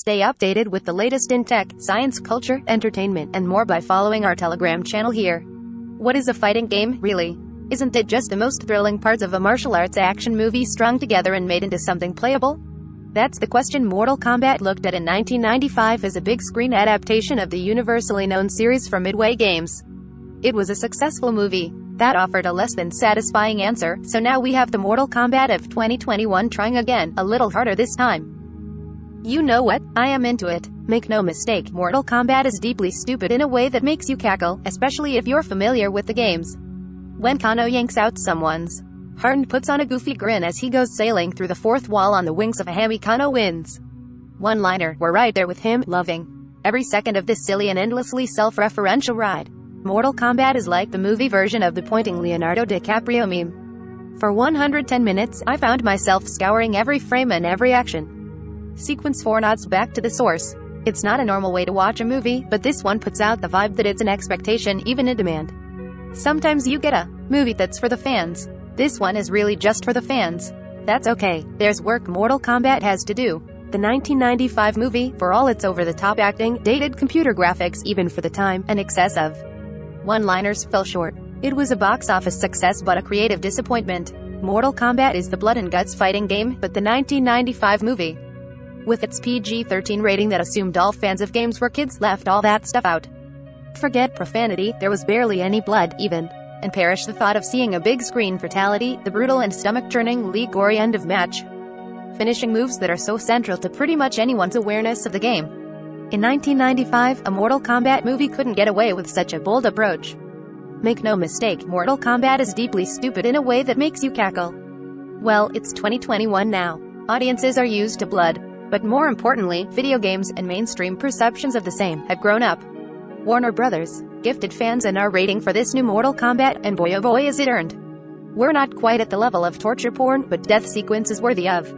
Stay updated with the latest in tech, science, culture, entertainment, and more by following our Telegram channel here. What is a fighting game, really? Isn't it just the most thrilling parts of a martial arts action movie strung together and made into something playable? That's the question Mortal Kombat looked at in 1995 as a big-screen adaptation of the universally known series from Midway Games. It was a successful movie that offered a less than satisfying answer, so now we have the Mortal Kombat of 2021 trying again, a little harder this time. You know what? I am into it. Make no mistake, Mortal Kombat is deeply stupid in a way that makes you cackle, especially if you're familiar with the games. When Kano yanks out someone's heart and puts on a goofy grin as he goes sailing through the fourth wall on the wings of a hammy, Kano wins. One-liner, we're right there with him, loving every second of this silly and endlessly self-referential ride. Mortal Kombat is like the movie version of the pointing Leonardo DiCaprio meme. For 110 minutes, I found myself scouring every frame and every action sequence for nods back to the source. It's not a normal way to watch a movie, but this one puts out the vibe that it's an expectation, even in demand. Sometimes you get a movie that's for the fans. This one is really just for the fans. That's okay. There's work Mortal Kombat has to do. The 1995 movie, for all its over-the-top acting, dated computer graphics even for the time, and excess of one-liners, fell short. It was a box office success but a creative disappointment. Mortal Kombat is the blood and guts fighting game, but the 1995 movie, with its PG-13 rating that assumed all fans of games were kids, left all that stuff out. Forget profanity, there was barely any blood, even. And perish the thought of seeing a big-screen fatality, the brutal and stomach-churning, gory end of match finishing moves that are so central to pretty much anyone's awareness of the game. In 1995, a Mortal Kombat movie couldn't get away with such a bold approach. Make no mistake, Mortal Kombat is deeply stupid in a way that makes you cackle. Well, it's 2021 now. Audiences are used to blood. But more importantly, video games and mainstream perceptions of the same have grown up. Warner Brothers gifted fans an R rating for this new Mortal Kombat, and boy oh boy is it earned. We're not quite at the level of torture porn, but death sequences worthy of.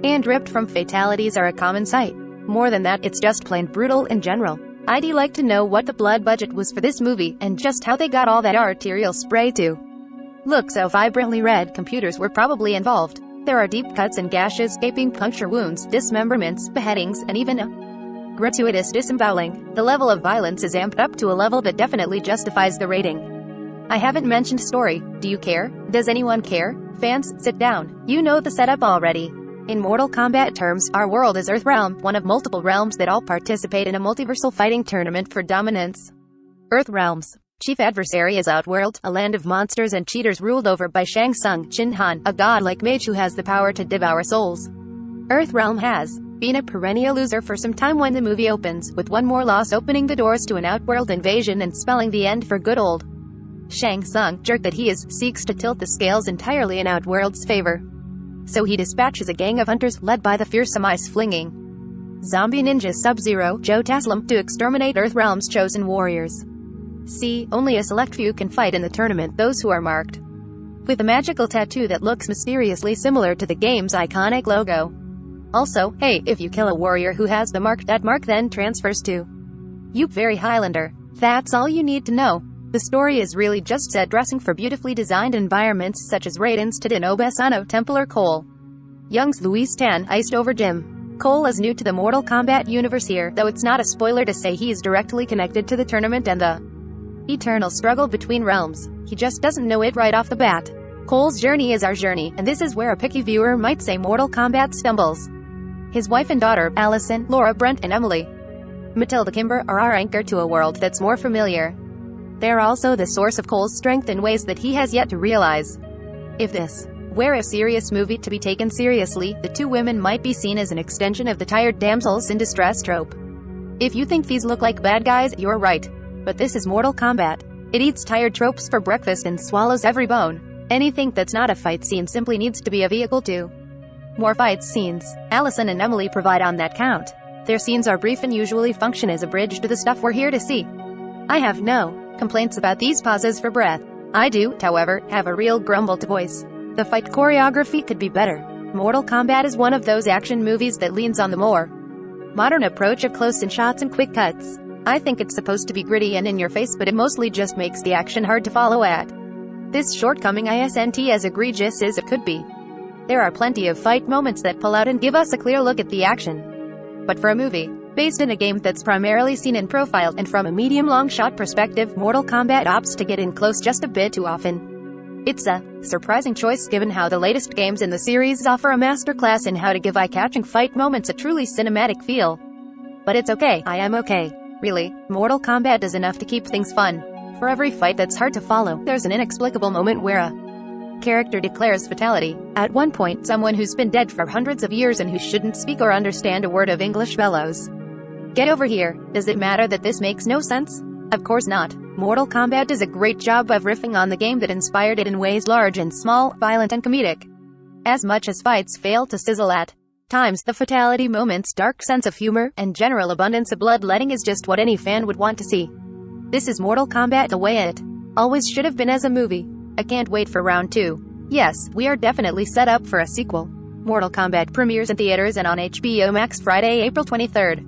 And ripped from fatalities are a common sight. More than that, it's just plain brutal in general. I'd like to know what the blood budget was for this movie, and just how they got all that arterial spray to look so vibrantly red. Computers were probably involved. There are deep cuts and gashes, gaping puncture wounds, dismemberments, beheadings, and even a gratuitous disemboweling. The level of violence is amped up to a level that definitely justifies the rating. I haven't mentioned story. Do you care? Does anyone care? Fans, sit down. You know the setup already. In Mortal Kombat terms, our world is Earthrealm, one of multiple realms that all participate in a multiversal fighting tournament for dominance. Earthrealm's chief adversary is Outworld, a land of monsters and cheaters ruled over by Shang Tsung, Chin Han, a godlike mage who has the power to devour souls. Earthrealm has been a perennial loser for some time when the movie opens, with one more loss opening the doors to an Outworld invasion and spelling the end for good old Shang Tsung, jerk that he is, seeks to tilt the scales entirely in Outworld's favor. So he dispatches a gang of hunters, led by the fearsome ice-flinging zombie ninja Sub-Zero, Joe Taslim, to exterminate Earthrealm's chosen warriors. See, only a select few can fight in the tournament, those who are marked with a magical tattoo that looks mysteriously similar to the game's iconic logo. Also, hey, if you kill a warrior who has the mark, that mark then transfers to you, very Highlander. That's all you need to know. The story is really just set dressing for beautifully designed environments such as Raiden's Tadano Sano Temple or Cole Young's Luis Tan, iced over gym. Cole is new to the Mortal Kombat universe here, though it's not a spoiler to say he is directly connected to the tournament and the eternal struggle between realms. He just doesn't know it right off the bat. Cole's journey is our journey, and this is where a picky viewer might say Mortal Kombat stumbles. His wife and daughter, Allison, Laura, Brent, and Emily Matilda Kimber, are our anchor to a world that's more familiar. They're also the source of Cole's strength in ways that he has yet to realize. If this were a serious movie to be taken seriously, the two women might be seen as an extension of the tired damsels in distress trope. If you think these look like bad guys, you're right. But this is Mortal Kombat. It eats tired tropes for breakfast and swallows every bone. Anything that's not a fight scene simply needs to be a vehicle to more fight scenes. Allison and Emily provide on that count. Their scenes are brief and usually function as a bridge to the stuff we're here to see. I have no complaints about these pauses for breath. I do, however, have a real grumble to voice. The fight choreography could be better. Mortal Kombat is one of those action movies that leans on the more modern approach of close-in shots and quick cuts. I think it's supposed to be gritty and in your face, but it mostly just makes the action hard to follow at. This shortcoming isn't as egregious as it could be. There are plenty of fight moments that pull out and give us a clear look at the action. But for a movie based in a game that's primarily seen in profile and from a medium-long shot perspective, Mortal Kombat opts to get in close just a bit too often. It's a surprising choice given how the latest games in the series offer a masterclass in how to give eye-catching fight moments a truly cinematic feel. But it's okay, I am okay. Really, Mortal Kombat does enough to keep things fun. For every fight that's hard to follow, there's an inexplicable moment where a character declares fatality. At one point, someone who's been dead for hundreds of years and who shouldn't speak or understand a word of English bellows, "Get over here." Does it matter that this makes no sense? Of course not. Mortal Kombat does a great job of riffing on the game that inspired it in ways large and small, violent and comedic. As much as fights fail to sizzle at times, the fatality moments, dark sense of humor, and general abundance of bloodletting is just what any fan would want to see. This is Mortal Kombat the way it always should have been as a movie. I can't wait for round 2. Yes, we are definitely set up for a sequel. Mortal Kombat premieres in theaters and on HBO Max Friday, April 23rd.